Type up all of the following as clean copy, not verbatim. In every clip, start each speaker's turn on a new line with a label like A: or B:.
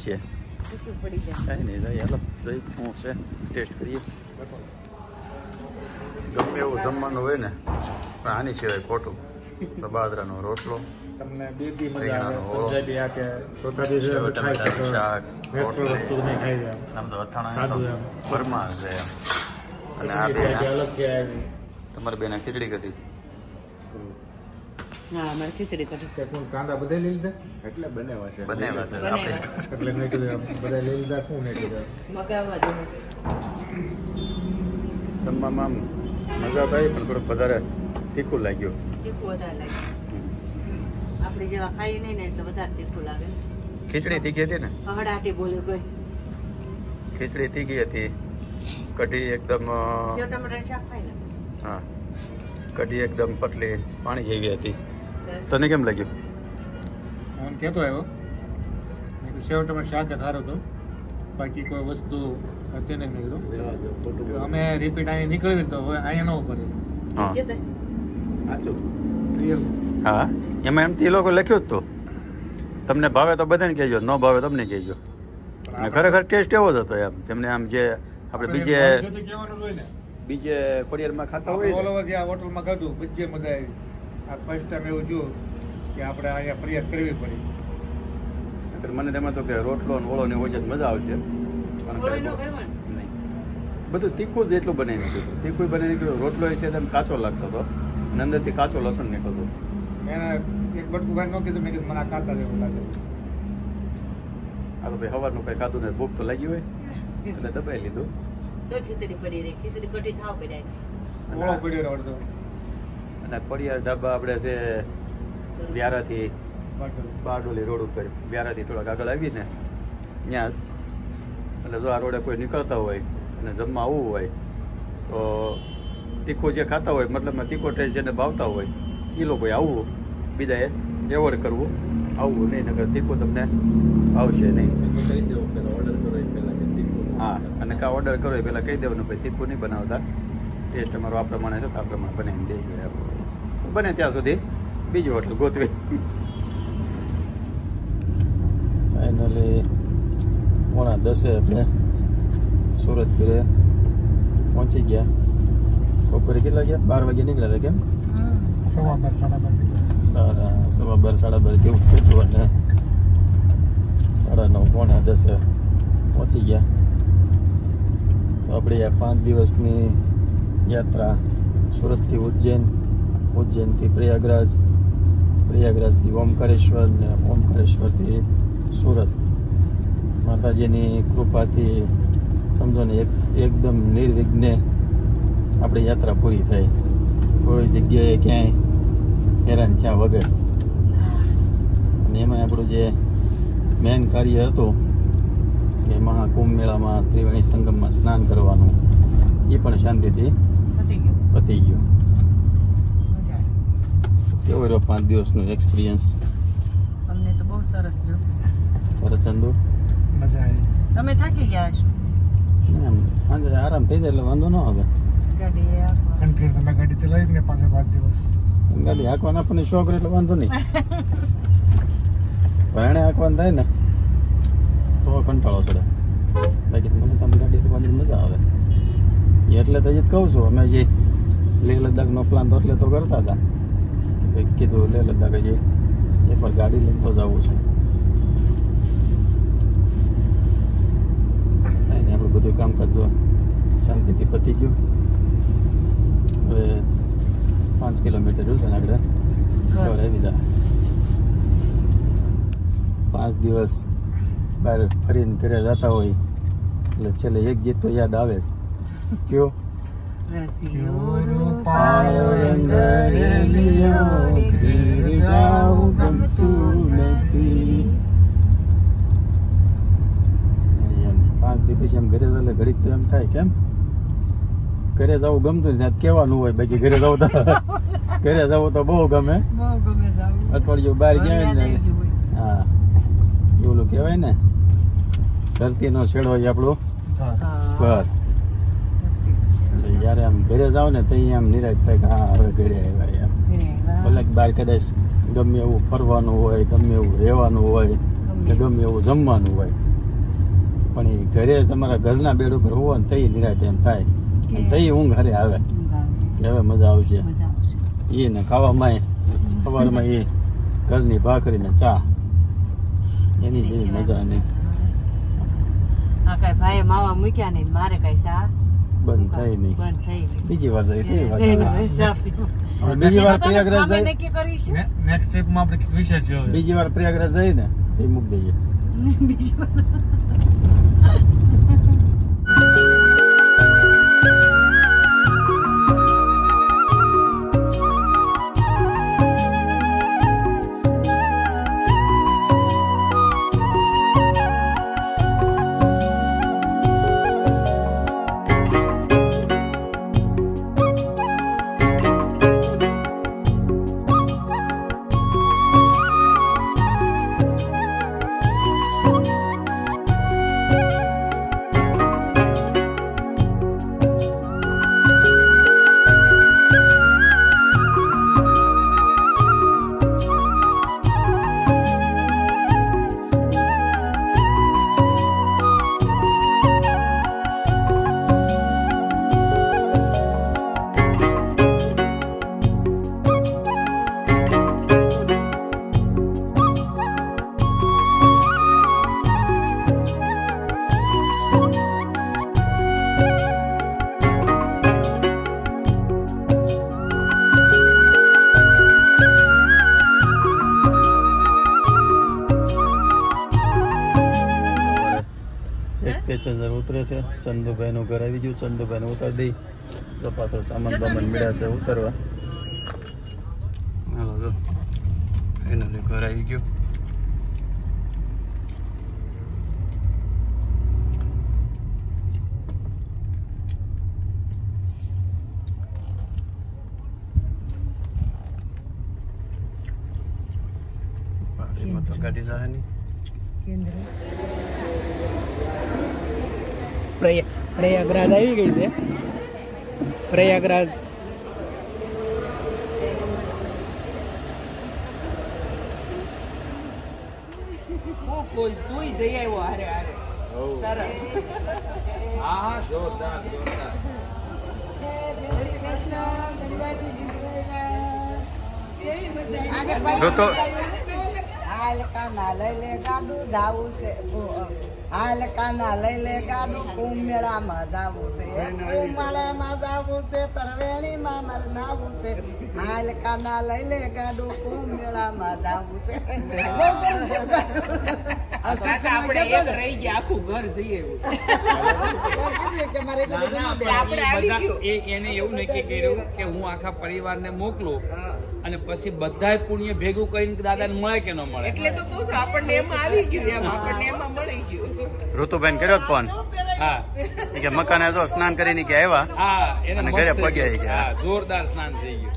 A: છે કાંઈ નહીં જાય હાલો જોઈ શું છે ટેસ્ટ કરીએ ગમે એવું જમવાનું હોય ને પણ આની સિવાય ખોટું તો બાજરાનો રોટલો
B: તમને બેબી મજા આવે પંજાબી આ કે ચોથા દિવસે
A: ટમેટાનું શાક
B: વસ્તુ નહીં ખાઈ જાય
A: આમ તો અથાણા ફરમાર છે એમ અને આ બે
B: અલગથી આવી
A: તમારે બેને ખીચડી કઢી
C: હા મારે ખીચડી કઢી
B: તે કોણ કાંદા બધે લઈ લીધા એટલે બનાવ્યા છે
A: બનાવ્યા છે આપણે
B: એટલે મેં કીધું બધા લઈ લીધા શું નહીં કીધું
C: મગાવવા જેવું
A: જમવામાં મજા આવી પણ થોડુંક વધારે તીખું લાગ્યું
C: તીખું વધારે લાગે આપણી જેવા ખાઈ નહીં ને એટલે વધારે તીખું લાગે
A: ખીચડી તીખી હતી ને
C: હડાટી બોલે કોઈ
A: ખીચડી તીખી હતી કઢી એકદમ
C: સેવ ટમેટાનું શાક ખાઈ ને
A: હા કઢી એકદમ પતલી પાણી જેવી હતી તને કેમ લાગ્યું
B: હું કહેતો આવ્યો મેં કીધું સેવ ટમેટાનું શાક જ સારું હતું બાકી કોઈ વસ્તુ અત્યારે મેં કીધું અમે રિપીટ અહીંયા નીકળવી તો હવે અહીંયા ન પડે
A: હા
B: સાચું રિયલ
A: હા એમાં એમ એ લોકો લખ્યું જ તો તમને ભાવે તો બધાને કહેજો ન ભાવે તમને કહેજો અને ખરેખર ટેસ્ટ એવો જ હતો એમ તેમને આમ જે આપણે બીજે
B: કહેવાનું હોય ને
A: બીજે ખોડિયારમાં ખાતા હોય
B: ઓલ ઓવર જ્યાં હોટલમાં ખાધું બધી મજા આવી આ ફર્સ્ટ ટાઈમ એવું જોયું કે આપણે અહીંયા ફરિયાદ કરવી પડી
A: મને તેમાં તો કે રોટલો ને ઓળો ને ઓછા મજા આવશે નહીં બધું તીખું જ એટલું બનાવી નાખ્યું તીખું બનાવી નાખ્યું રોટલો છે તેમ કાચો લાગતો હતો અને અંદરથી કાચો લસણ નીકળતું
B: એને એક બટકું ખાઈ ન કીધું મેં કીધું મને આ કાચા જેવું લાગે
A: આ તો ભાઈ સવારનું કંઈ ખાધું ને ભૂખ તો લાગી હોય એટલે દબાઈ લીધું
C: તો ખીચડી પડી રહી ખીચડી કઢી થાવ પડાય
B: ઓળો પડ્યો અડધો
A: અને ખોડિયાર ઢાબા આપણે છે વ્યારાથી બારડોલી રોડ ઉપર વ્યારાથી થોડાક આગળ આવીને ત્યાં જ એટલે જો આ રોડે કોઈ નીકળતા હોય અને જમવા આવવું હોય તો તીખું જે ખાતા હોય મતલબમાં તીખો ટેસ્ટ જેને ભાવતા હોય એ લોકોએ આવવું બીજાએ એવોર્ડ કરવું આવવું નહીં નકર તીખું તમને આવશે નહીં કહી દેવું પહેલાં ઓર્ડર કરો એ પહેલાં તીખું હા અને કાં ઓર્ડર કરો એ પહેલાં કહી દેવાનું ભાઈ તીખું નહીં બનાવતા ટેસ્ટ અમારો આ પ્રમાણે છે તો આ પ્રમાણે બનાવીને દઈ દઈએ આપણે બને ત્યાં સુધી બીજી હોટલ ગોતવી ફાઇનલી 9:30 આપણે સુરત ઘરે પહોંચી ગયા બપોરે કેટલા ગયા 12 વાગે નીકળ્યા હતા કેમ 12:30 જેવું થયું અને 9:30 પહોંચી ગયા તો આપણે આ 5 દિવસની યાત્રા સુરતથી ઉજ્જૈનથી પ્રયાગરાજથી ઓમકારેશ્વર ને ઓમકારેશ્વરથી સુરત માતાજીની કૃપાથી સમજો ને એકદમ નિર્વિઘ્ને આપણી યાત્રા પૂરી થઈ કોઈ જગ્યાએ ક્યાંય હેરાન થયા વગર અને એમાં આપણું જે મેન કાર્ય હતું કે મહાકુંભ મેળામાં ત્રિવેણી સંગમમાં સ્નાન કરવાનું એ પણ શાંતિથી પતી ગયું કેવો રહ્યો 5 દિવસનો એક્સપિરિયન્સ
C: અમને તો બહુ સરસ રહ્યો
A: ચંદુ
B: મજા આવી
C: તમે થાકી ગયા છો
A: સાંજે આરામ થઈ જાય એટલે વાંધો ન આવે
C: ગાડી
B: કંટ્રી તમે ગાડી ચલાવી ને 5 દિવસ
A: ગાડી હાંકવાનો આપણને શોખ એટલે વાંધો નહીં ભરાણે હાંકવાનું થાય ને તો કંટાળો ચડે બાકી મને તમે ગાડી ચલાવવાની મજા આવે એટલે તો જ કહું છું અમે જે લેહ લદ્દાખનો પ્લાન તો એટલે તો કરતા હતા કીધું લેહ લદ્દાખ હજી એ પર ગાડી લઈને તો જવું છે કાંઈ નહીં આપણું બધું કામકાજ જો શાંતિથી પતી ગયું હવે 5 કિલોમીટર રહ્યું છે ને આગળ ઘર આવી જાય 5 દિવસ બહાર ફરીને ઘરે જતા હોય એટલે છેલ્લે એક ગીત તો યાદ આવે જ કયો
C: રસિયો
B: રૂપાળો
A: રંગ રેલિયો ઘેર જાઉં ગમતું નથી 5 દિવસ પછી એમ ઘરે જલે ઘડીક તો એમ થાય કેમ ઘરે જવું ગમતું નથી કહેવાનું હોય બાકી ઘરે જવું તો ઘરે જવું તો બહુ ગમે અઠવાડિયું બહાર ગયા ને હા એવું કહેવાય ને ધરતીનો છેડો હોય આપણું ઘર એટલે જ્યારે આમ ઘરે જાવ ને તો આમ નિરાશ થાય કે હા હવે ઘરે આવ્યા એમ ભલે બહાર કદાચ ગમે એવું ફરવાનું હોય ગમે એવું રહેવાનું હોય કે ગમે એવું જમવાનું હોય પણ એ ઘરે તમારા ઘરના બેડ ઉપર હોવો ને તઈ નિરાતે એમ થાય અને તઈ ઊંઘ હારે આવે કે હવે મજા આવશે એ ને ખાવામાં સવારમાં એ ઘરની ભાખરી ને ચા એની જેવી મજા નહીં.
C: આ કઈ ભાઈ માવા મૂક્યા નહીં, મારે કઈ સા
A: બંધ થાય નહીં.
C: બંધ થઈ ગઈ.
A: બીજી વાર જાય
C: જઈને સા પીવું.
A: હવે બીજી વાર પ્રયાગરાજ
C: અમે
A: જાય,
C: નક્કી કરીશું.
B: નેક્સ્ટ ટ્રીપમાં આપણે વિશે છે હવે.
A: બીજી વાર પ્રયાગરાજ જાય ને તે મૂકી દઈએ.
C: બીજી વાર
A: પેસેન્જર ઉતરે છે. ચંદુભાઈ નું ઘર આવી ગયું. ચંદુભાઈ ને ઉતારી દઈ તો પાછળ સામાન બામાન મળ્યા છે ઉતરવા. હાલો જો એનું ઘર આવી ગયું. પાણીમાં તો ગાડી જાય નહીં.
D: પ્રયાગરાજ આવી ગઈ છે. પ્રયાગરાજ તું જઈ આવ્યો હારે હારે સરસ. હા જોરદાર જોરદાર.
A: તો
E: હાલ કાના લઈ લે ગાડું જાવું છે. હાલ કાના લઈ લે ગાડું કુંભ મેળામાં જાવું છે. કુંભ મેળામાં જાવું છે. તરવેણીમાં મારે નાવું છે. હાલ કાના લઈ લે ગાડું કુંભ મેળામાં જાવું છે.
D: રહી ગયા આખું ઘર જઈએ એને એવું નક્કી કર્યું કે હું આખા પરિવારને મોકલું અને પછી બધાય પુણ્ય ભેગું કરીને દાદાને મળે કે ન મળે. એટલે તો કહું છું આપણને એમાં આવી ગયું, એમ આપણને એમાં મળી ગયું.
A: ઋતુબેન કર્યો ફોન.
D: હા
A: કે મકાને જો સ્નાન કરીને કે આવ્યા.
D: હા એને
A: ઘરે પગ્યા કે
D: હા જોરદાર સ્નાન થઈ ગયું.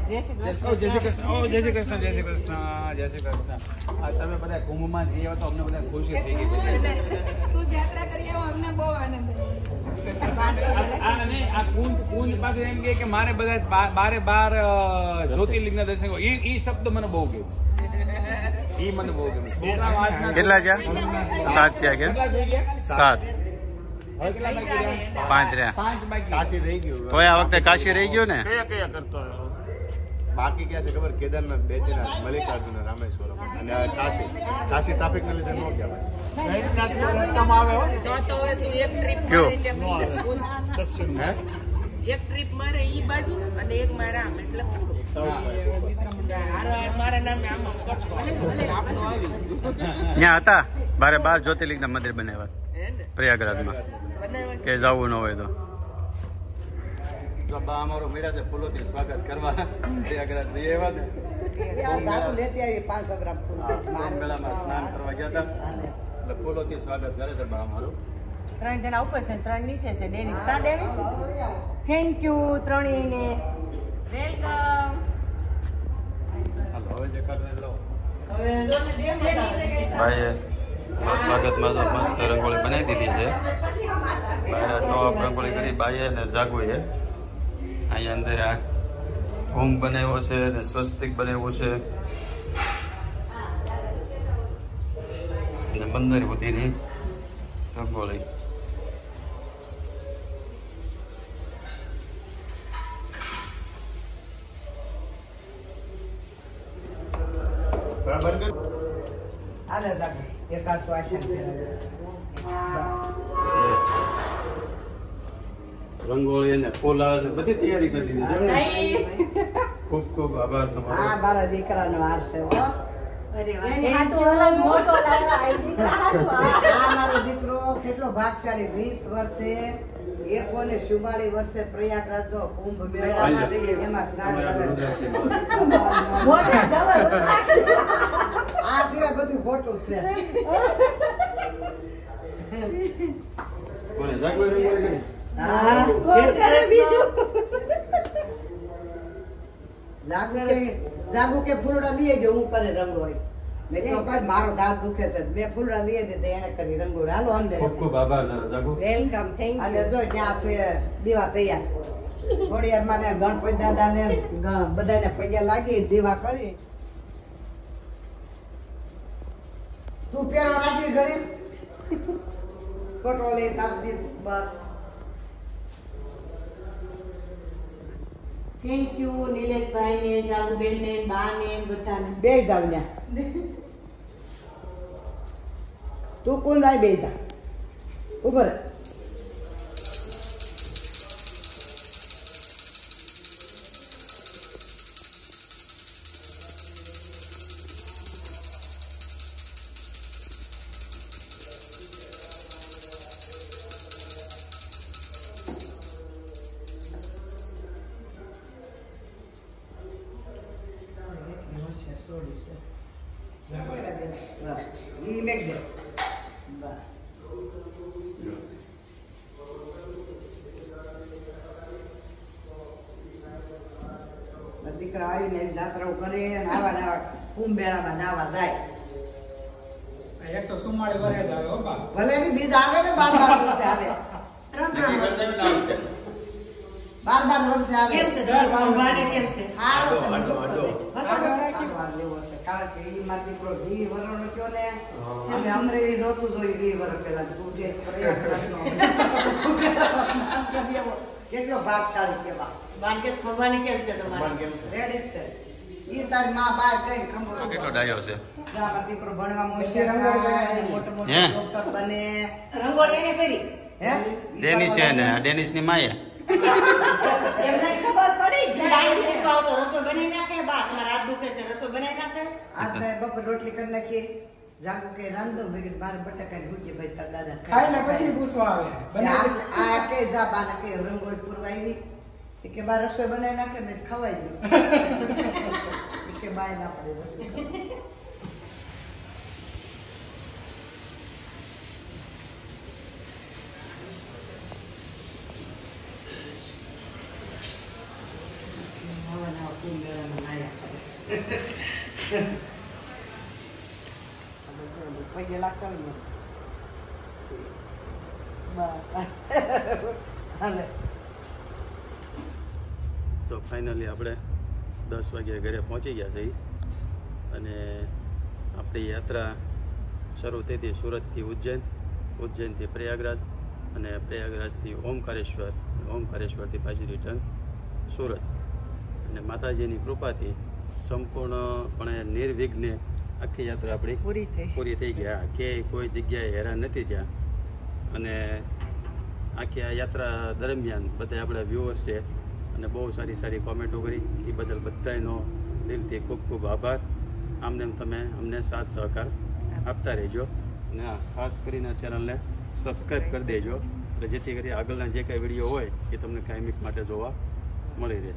D: જય શ્રી કૃષ્ણ. જય શ્રી કૃષ્ણ. જય શ્રી કૃષ્ણ. જય શ્રી કૃષ્ણ. તમે બધા કુંભમાં જઈ આવ્યા તો અમને બધા ખુશી થઈ ગઈ.
F: તું યાત્રા કરી આવો, અમને બહુ આનંદ
D: આ કુંજ પાસે એમ કે મારે બધા બારે બાર જ્યોતિર્લિંગના દર્શન એ શબ્દ મને બહુ ગયો. એ મને બહુ ગયું.
A: કેટલા થયા? 7 થયા કે 7? 5 રહ્યા.
B: કાશી રહી ગયું.
A: તો આ વખતે કાશી રહી ગયું ને.
D: કયા કરતો
B: બાકી ક્યાં છે ખબર? કેદારનાથ, બેદ્રીનાથ, મલ્લિકાર્જુન, રામેશ્વરમ અને કાશી. કાશી ટ્રાફિક ના લીધે ન કહેવાય.
A: કયો?
F: એક ટ્રીપ મારે ઈ બાજુ અને એક મારા આમ એટલે મારા નામે આમ
A: ત્યાં હતા 12 જ્યોતિર્લિંગના મંદિર બનાવ્યા પ્રયાગરાજમાં કે જવું ન હોય તો. બા અમારો મેળા છે ફૂલોથી સ્વાગત કરવા પ્રયાગરાજ જઈ આવ્યા ને.
E: લેતી આવી 500 ગ્રામ ફૂલ.
A: મેળામાં સ્નાન કરવા ગયા હતા એટલે ફૂલોથી સ્વાગત કરે છે બા અમારું.
C: 3 જણા ઉપર છે, 3 નીચે છે. ડેનિશ કા ડેનિશ? થેન્ક યુ ત્રણેયને. વેલકમ.
A: હાલો હવે જે કાઢે લો. ભાઈએ સ્વાગતમાં તો મસ્ત રંગોળી બનાવી દીધી છે. બહાર ટોપ રંગોળી કરી બાઈએ ને જાગુએ. અહીંયા અંદર આ કુંભ બનાવ્યો છે અને સ્વસ્તિક બનાવ્યું છે અને 15 સુધીની રંગોળી
E: હાલે જાગે એકાદ તો આશા
A: રંગોળી અને ફોલા બધી તૈયારી કરી દીધી છે. ખૂબ ખૂબ આભાર તમારો.
E: હા મારા દીકરાનો હાર છે હો આ મારો દીકરો કેટલો ભાગશાળી 20 વર્ષે 144 વર્ષે પ્રયાગરાજનો કુંભ મેળામાં એમાં સ્નાન કરે. આ સિવાય બધું ખોટું છે.
A: કોને જાગવાઈ રંગોળી કરી?
E: જાગુ કે ફૂલડા લઈ ગયો હું કરે રંગોળી. મેં તો કઈ મારો દાંત દુખે છે મેં ફૂલડા લઈ દીધા એને કરી રંગોળી. હાલો અંદર
A: ખૂબ ખૂબ આભાર જાગુ.
C: વેલકમ, થેન્ક
E: અને જો ત્યાં છે દીવા તૈયાર. ઘોડિયારમાં ને ગણપતિ દાદા ને બધાને પગે લાગી દીવા કરી. તું પેલો રાખી ઘડી ફોટો લઈ આપી બસ.
C: થેન્ક યુ નિલેશભાઈ ને જાગુબેન ને બા ને બધાને.
E: બે જાવ ને તું કોણ જાય બે જા ઉપર ઈ મેક દે બસ. દીકરા આવીને જાત્રાઓ કરે અને આવા નવા કુંભ મેળામાં નાવા જાય.
B: 144 વર્ષે જ આવે હો બા.
E: ભલે ની બીજ આવે ને 12 વર્ષે આવે. 12 વર્ષે આવે.
C: કેમ છે બારે કેમ છે?
E: હારો છે
A: આડો,
E: બધું
A: આડો.
E: કરે. ભગવાન જેવો છે. કારણ કે ઈ મારો દીકરો 20 વર્ષનો થયો ને એટલે અમરેલી નહોતું જોયું 20 વર્ષ પહેલા. તું જે પ્રયાગરાજનો કેટલો ભાગશાળી કેવા.
C: બાંકે ફરવાની કેમ છે તમારે?
E: રેડી જ છે. ઈ તારી માં બહાર ગઈ ખંભો
A: કેટલો ડાયો છે.
E: મારો દીકરો ભણવા હોશિયાર થાય, મોટો મોટો
A: હે?
E: ડોક્ટર બને.
C: રંગોળી એને કરી
E: હે
A: ડેનિસ છે ને ડેનિસ ની માએ
C: એમને ખબર પડી જ ડાયાબિટીસ વાળો તો રસોઈ બનાવી નાખે. બા તમારા હાથ દુખે છે રસોઈ બનાવી નાખે.
E: આજ મેં બપોર રોટલી કરી નાખી. જાગુ કે રાંધો મેં કીધું મારે બટાકા ભૂકી ભાઈ તાર દાદા
B: ખાઈને પછી પૂછવા આવે
E: આ કે જા બાને કે રંગોળી પૂરવા આવી એ કે બા રસોઈ બનાવી નાખે મેં ખવાઈ ગયું. એ કે બાય ના પડે રસોઈ પગે લાગતા હોય ને બસ હાલે.
A: તો ફાઇનલી આપણે 10 વાગ્યા ઘરે પહોંચી ગયા છે અને આપણી યાત્રા શરૂ થઈ હતી સુરતથી ઉજ્જૈન, ઉજ્જૈનથી પ્રયાગરાજ અને પ્રયાગરાજથી ઓમકારેશ્વરથી પાછી રિટર્ન સુરત. અને માતાજીની કૃપાથી સંપૂર્ણપણે નિર્વિઘ્ને આખી યાત્રા આપણી પૂરી થઈ ગયા. કે કોઈ જગ્યાએ હેરાન નથી થયા. અને આખી આ યાત્રા દરમિયાન બધા આપણા વ્યુઅર્સ છે અને બહુ સારી સારી કોમેન્ટો કરી. એ બદલ બધાનો દિલથી ખૂબ ખૂબ આભાર. આમને તમે અમને સાથ સહકાર આપતા રહેજો અને ખાસ કરીને ચેનલને સબસ્ક્રાઈબ કરી દેજો એટલે જેથી કરી આગળના જે કાંઈ વિડીયો હોય એ તમને કાયમિક માટે જોવા મળી રહે.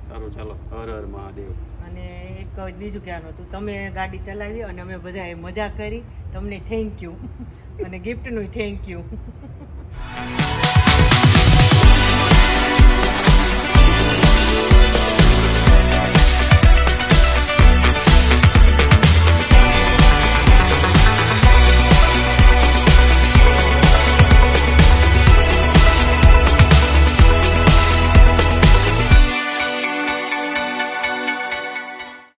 A: સારું, ચાલો, હર હર મહાદેવ.
C: અને એક બીજું કહેવાનું હતું, તમે ગાડી ચલાવી અને અમે બધાએ મજા કરી. તમને થેન્ક યુ અને ગિફ્ટનું થેન્ક યુ.